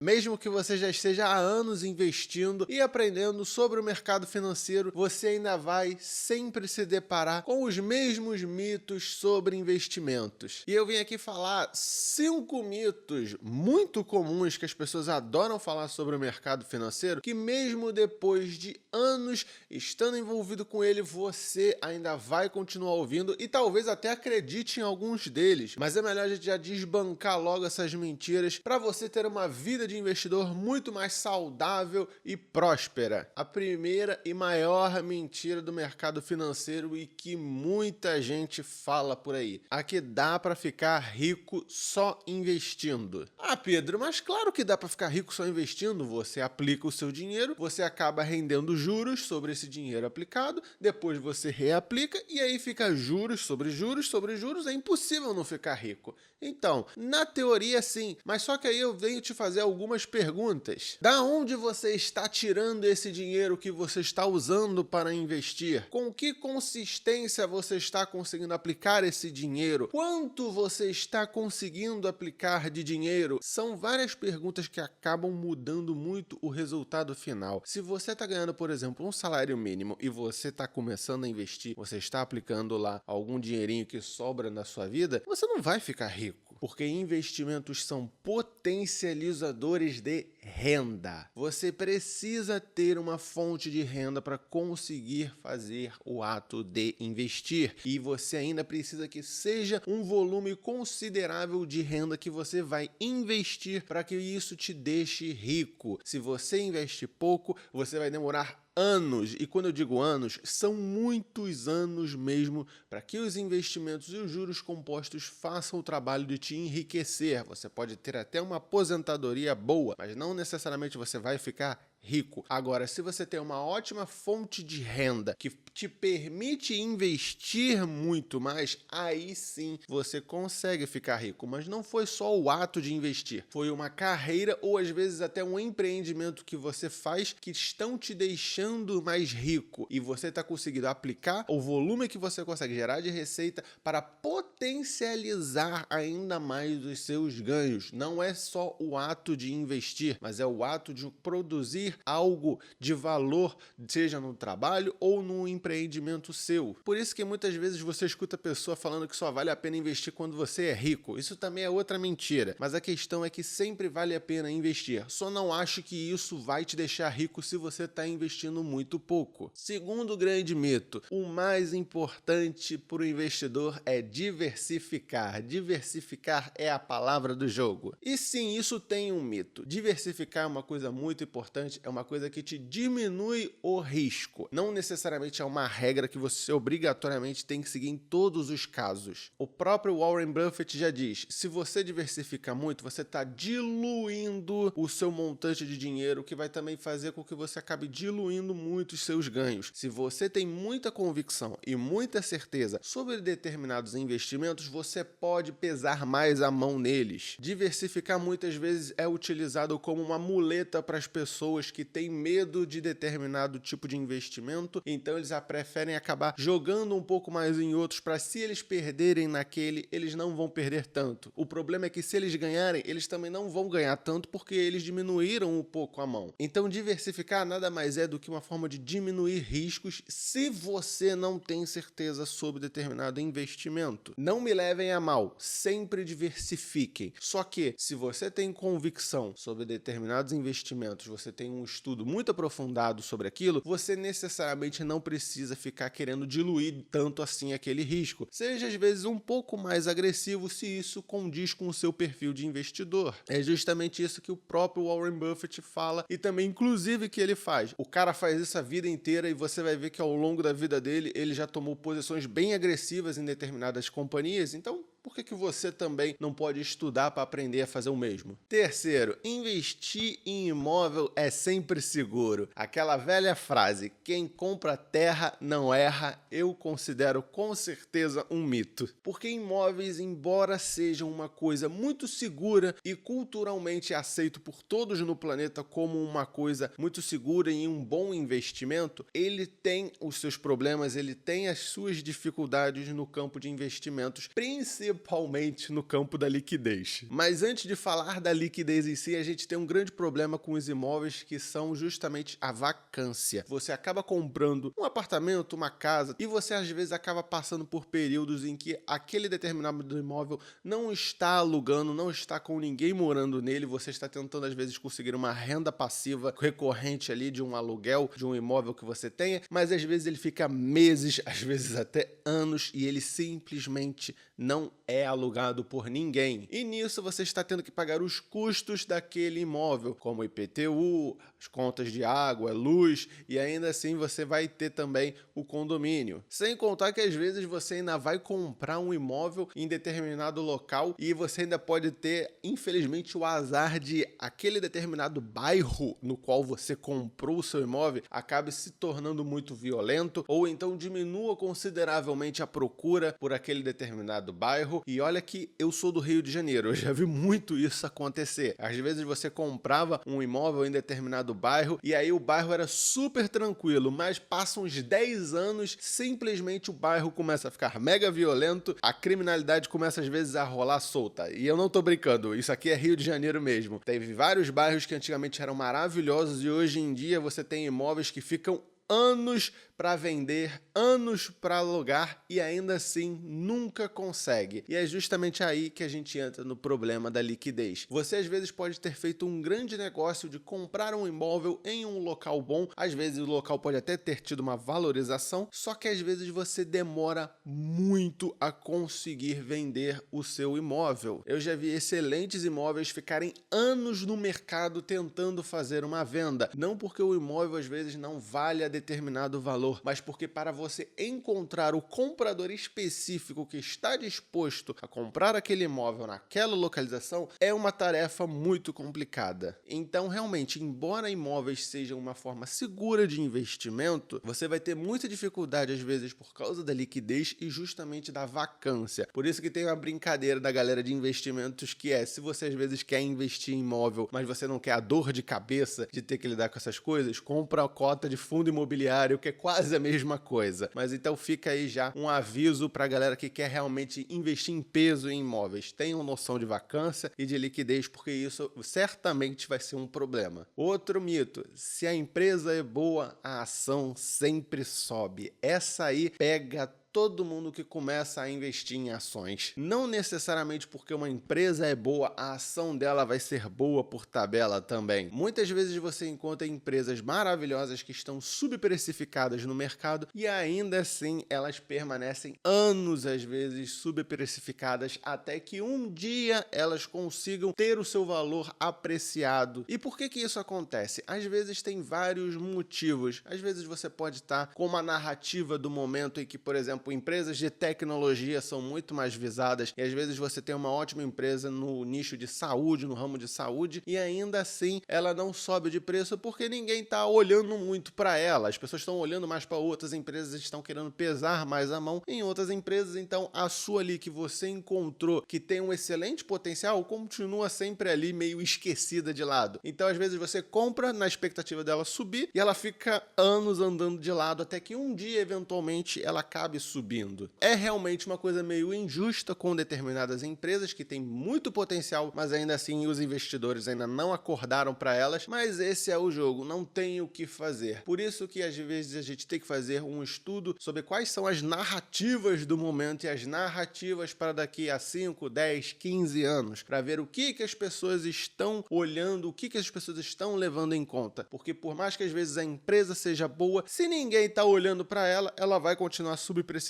Mesmo que você já esteja há anos investindo e aprendendo sobre o mercado financeiro, você ainda vai sempre se deparar com os mesmos mitos sobre investimentos. E eu vim aqui falar 5 mitos muito comuns que as pessoas adoram falar sobre o mercado financeiro, que mesmo depois de anos estando envolvido com ele, você ainda vai continuar ouvindo e talvez até acredite em alguns deles. Mas é melhor a gente já desbancar logo essas mentiras para você ter uma vida de investidor muito mais saudável e próspera. A primeira e maior mentira do mercado financeiro e que muita gente fala por aí: a que dá para ficar rico só investindo. Ah, Pedro, mas claro que dá para ficar rico só investindo. Você aplica o seu dinheiro, você acaba rendendo juros sobre esse dinheiro aplicado, depois você reaplica e aí fica juros sobre juros sobre juros. É impossível não ficar rico. Então, na teoria sim, mas só que aí eu venho te fazer algumas perguntas. Da onde você está tirando esse dinheiro que você está usando para investir? Com que consistência você está conseguindo aplicar esse dinheiro? Quanto você está conseguindo aplicar de dinheiro? São várias perguntas que acabam mudando muito o resultado final. Se você está ganhando, por exemplo, um salário mínimo e você está começando a investir, você está aplicando lá algum dinheirinho que sobra na sua vida, você não vai ficar rico, porque investimentos são potencializadores de renda. Você precisa ter uma fonte de renda para conseguir fazer o ato de investir. E você ainda precisa que seja um volume considerável de renda que você vai investir para que isso te deixe rico. Se você investir pouco, você vai demorar anos, e quando eu digo anos, são muitos anos mesmo, para que os investimentos e os juros compostos façam o trabalho de te enriquecer. Você pode ter até uma aposentadoria boa, mas não necessariamente você vai ficar rico. Agora, se você tem uma ótima fonte de renda que te permite investir muito mais, aí sim você consegue ficar rico. Mas não foi só o ato de investir, foi uma carreira ou às vezes até um empreendimento que você faz que estão te deixando mais rico e você está conseguindo aplicar o volume que você consegue gerar de receita para potencializar ainda mais os seus ganhos. Não é só o ato de investir, mas é o ato de produzir algo de valor, seja no trabalho ou no empreendimento seu. Por isso que muitas vezes você escuta a pessoa falando que só vale a pena investir quando você é rico. Isso também é outra mentira, mas a questão é que sempre vale a pena investir. Só não acho que isso vai te deixar rico se você está investindo muito pouco. Segundo grande mito, o mais importante para o investidor é diversificar. Diversificar é a palavra do jogo. E sim, isso tem um mito. Diversificar é uma coisa muito importante, é uma coisa que te diminui o risco. Não necessariamente é uma regra que você obrigatoriamente tem que seguir em todos os casos. O próprio Warren Buffett já diz, se você diversifica muito, você está diluindo o seu montante de dinheiro, o que vai também fazer com que você acabe diluindo muito os seus ganhos. Se você tem muita convicção e muita certeza sobre determinados investimentos, você pode pesar mais a mão neles. Diversificar muitas vezes é utilizado como uma muleta para as pessoas que têm medo de determinado tipo de investimento, então eles preferem acabar jogando um pouco mais em outros para, se eles perderem naquele, eles não vão perder tanto. O problema é que se eles ganharem, eles também não vão ganhar tanto porque eles diminuíram um pouco a mão. Então diversificar nada mais é do que uma forma de diminuir riscos se você não tem certeza sobre determinado investimento. Não me levem a mal, sempre diversifiquem. Só que se você tem convicção sobre determinados investimentos, você tem um estudo muito aprofundado sobre aquilo, você necessariamente não precisa ficar querendo diluir tanto assim aquele risco. Seja às vezes um pouco mais agressivo se isso condiz com o seu perfil de investidor. É justamente isso que o próprio Warren Buffett fala e também inclusive que ele faz. O cara faz isso a vida inteira e você vai ver que ao longo da vida dele ele já tomou posições bem agressivas em determinadas companhias, então por que você também não pode estudar para aprender a fazer o mesmo? Terceiro, investir em imóvel é sempre seguro. Aquela velha frase, quem compra terra não erra, eu considero com certeza um mito. Porque imóveis, embora sejam uma coisa muito segura e culturalmente aceito por todos no planeta como uma coisa muito segura e um bom investimento, ele tem os seus problemas, ele tem as suas dificuldades no campo de investimentos, principalmente principalmente no campo da liquidez. Mas antes de falar da liquidez em si, a gente tem um grande problema com os imóveis que são justamente a vacância. Você acaba comprando um apartamento, uma casa, e você às vezes acaba passando por períodos em que aquele determinado imóvel não está alugando, não está com ninguém morando nele, você está tentando às vezes conseguir uma renda passiva recorrente ali de um aluguel, de um imóvel que você tenha, mas às vezes ele fica meses, às vezes até anos, e ele simplesmente não é alugado por ninguém. E nisso você está tendo que pagar os custos daquele imóvel, como IPTU, as contas de água, luz, e ainda assim você vai ter também o condomínio. Sem contar que às vezes você ainda vai comprar um imóvel em determinado local e você ainda pode ter, infelizmente, o azar de aquele determinado bairro no qual você comprou o seu imóvel acabe se tornando muito violento, ou então diminua consideravelmente a procura por aquele determinado bairro. E olha que eu sou do Rio de Janeiro, eu já vi muito isso acontecer. Às vezes você comprava um imóvel em determinado bairro e aí o bairro era super tranquilo, mas passam uns 10 anos, simplesmente o bairro começa a ficar mega violento, a criminalidade começa às vezes a rolar solta. E eu não tô brincando, isso aqui é Rio de Janeiro mesmo. Teve vários bairros que antigamente eram maravilhosos e hoje em dia você tem imóveis que ficam anos para vender, anos para alugar e ainda assim nunca consegue. E é justamente aí que a gente entra no problema da liquidez. Você às vezes pode ter feito um grande negócio de comprar um imóvel em um local bom, às vezes o local pode até ter tido uma valorização, só que às vezes você demora muito a conseguir vender o seu imóvel. Eu já vi excelentes imóveis ficarem anos no mercado tentando fazer uma venda, não porque o imóvel às vezes não vale a determinado valor, mas porque para você encontrar o comprador específico que está disposto a comprar aquele imóvel naquela localização é uma tarefa muito complicada. Então, realmente, embora imóveis sejam uma forma segura de investimento, você vai ter muita dificuldade às vezes por causa da liquidez e justamente da vacância. Por isso que tem uma brincadeira da galera de investimentos que é, se você às vezes quer investir em imóvel, mas você não quer a dor de cabeça de ter que lidar com essas coisas, compra a cota de fundo imobiliário, que é quase a mesma coisa. Mas então fica aí já um aviso pra galera que quer realmente investir em peso em imóveis. Tenham noção de vacância e de liquidez, porque isso certamente vai ser um problema. Outro mito: se a empresa é boa, a ação sempre sobe. Essa aí pega todo mundo que começa a investir em ações. Não necessariamente porque uma empresa é boa, a ação dela vai ser boa por tabela também. Muitas vezes você encontra empresas maravilhosas que estão subprecificadas no mercado e ainda assim elas permanecem anos, às vezes, subprecificadas até que um dia elas consigam ter o seu valor apreciado. E por que isso acontece? Às vezes tem vários motivos. Às vezes você pode estar com uma narrativa do momento em que, por exemplo, empresas de tecnologia são muito mais visadas e às vezes você tem uma ótima empresa no nicho de saúde, no ramo de saúde, e ainda assim ela não sobe de preço porque ninguém está olhando muito para ela. As pessoas estão olhando mais para outras empresas, estão querendo pesar mais a mão em outras empresas. Então a sua ali que você encontrou que tem um excelente potencial continua sempre ali meio esquecida de lado. Então às vezes você compra na expectativa dela subir e ela fica anos andando de lado até que um dia eventualmente ela acabe subindo. É realmente uma coisa meio injusta com determinadas empresas que têm muito potencial, mas ainda assim os investidores ainda não acordaram para elas, mas esse é o jogo, não tem o que fazer. Por isso que às vezes a gente tem que fazer um estudo sobre quais são as narrativas do momento e as narrativas para daqui a 5, 10, 15 anos, para ver o que as pessoas estão olhando, o que as pessoas estão levando em conta. Porque por mais que às vezes a empresa seja boa, se ninguém está olhando para ela, ela vai continuar subprecificada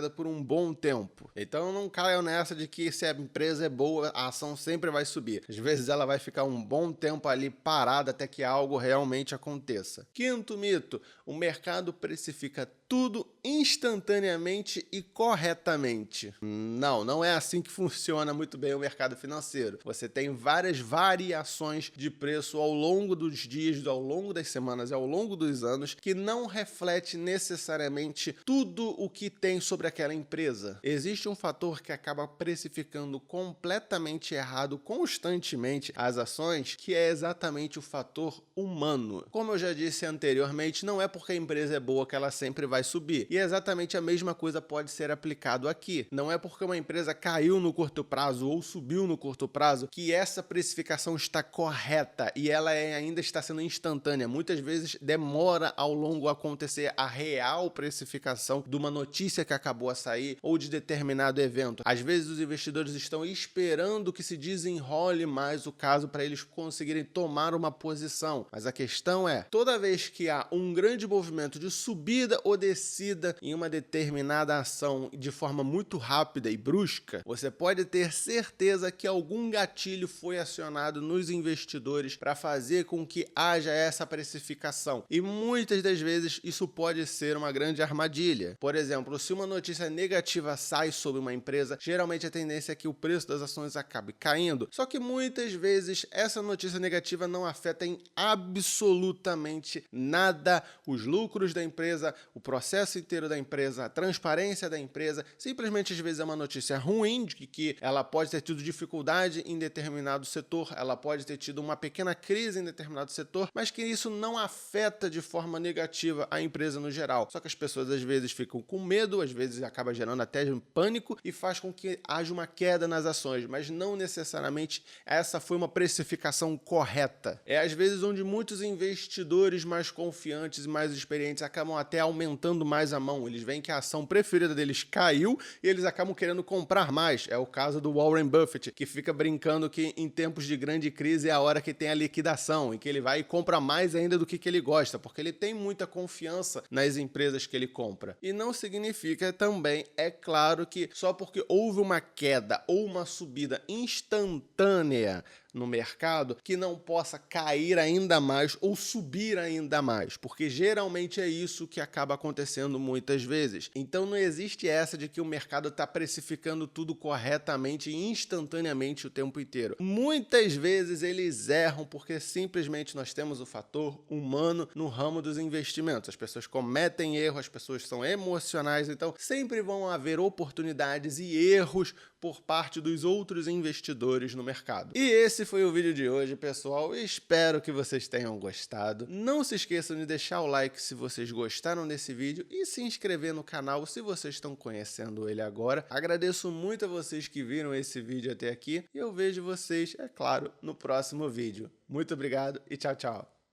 por um bom tempo. Então não caiam nessa de que se a empresa é boa, a ação sempre vai subir. Às vezes ela vai ficar um bom tempo ali parada até que algo realmente aconteça. Quinto mito: o mercado precifica tudo instantaneamente e corretamente. Não é assim que funciona muito bem o mercado financeiro. Você tem várias variações de preço ao longo dos dias, ao longo das semanas e ao longo dos anos que não reflete necessariamente tudo o que tem sobre aquela empresa. Existe um fator que acaba precificando completamente errado constantemente as ações, que é exatamente o fator humano. Como eu já disse anteriormente, não é porque a empresa é boa que ela sempre vai vai subir. E exatamente a mesma coisa pode ser aplicado aqui. Não é porque uma empresa caiu no curto prazo ou subiu no curto prazo que essa precificação está correta e ela ainda está sendo instantânea. Muitas vezes demora ao longo acontecer a real precificação de uma notícia que acabou a sair ou de determinado evento. Às vezes os investidores estão esperando que se desenrole mais o caso para eles conseguirem tomar uma posição. Mas a questão é, toda vez que há um grande movimento de subida ou descida em uma determinada ação de forma muito rápida e brusca, você pode ter certeza que algum gatilho foi acionado nos investidores para fazer com que haja essa precificação. E muitas das vezes isso pode ser uma grande armadilha. Por exemplo, se uma notícia negativa sai sobre uma empresa, geralmente a tendência é que o preço das ações acabe caindo. Só que muitas vezes essa notícia negativa não afeta em absolutamente nada os lucros da empresa, o processo inteiro da empresa, a transparência da empresa. Simplesmente às vezes é uma notícia ruim de que ela pode ter tido dificuldade em determinado setor, ela pode ter tido uma pequena crise em determinado setor, mas que isso não afeta de forma negativa a empresa no geral. Só que as pessoas às vezes ficam com medo, às vezes acaba gerando até um pânico e faz com que haja uma queda nas ações, mas não necessariamente essa foi uma precificação correta. É às vezes onde muitos investidores mais confiantes e mais experientes acabam até aumentando mais a mão. Eles veem que a ação preferida deles caiu e eles acabam querendo comprar mais. É o caso do Warren Buffett, que fica brincando que em tempos de grande crise é a hora que tem a liquidação, em que ele vai e compra mais ainda do que ele gosta, porque ele tem muita confiança nas empresas que ele compra. E não significa também, é claro, que só porque houve uma queda ou uma subida instantânea no mercado, que não possa cair ainda mais ou subir ainda mais, porque geralmente é isso que acaba acontecendo muitas vezes. Então não existe essa de que o mercado está precificando tudo corretamente e instantaneamente o tempo inteiro. Muitas vezes eles erram porque simplesmente nós temos o fator humano no ramo dos investimentos. As pessoas cometem erros, as pessoas são emocionais, então sempre vão haver oportunidades e erros por parte dos outros investidores no mercado. E esse foi o vídeo de hoje, pessoal. Espero que vocês tenham gostado. Não se esqueçam de deixar o like se vocês gostaram desse vídeo e se inscrever no canal se vocês estão conhecendo ele agora. Agradeço muito a vocês que viram esse vídeo até aqui e eu vejo vocês, é claro, no próximo vídeo. Muito obrigado e tchau, tchau.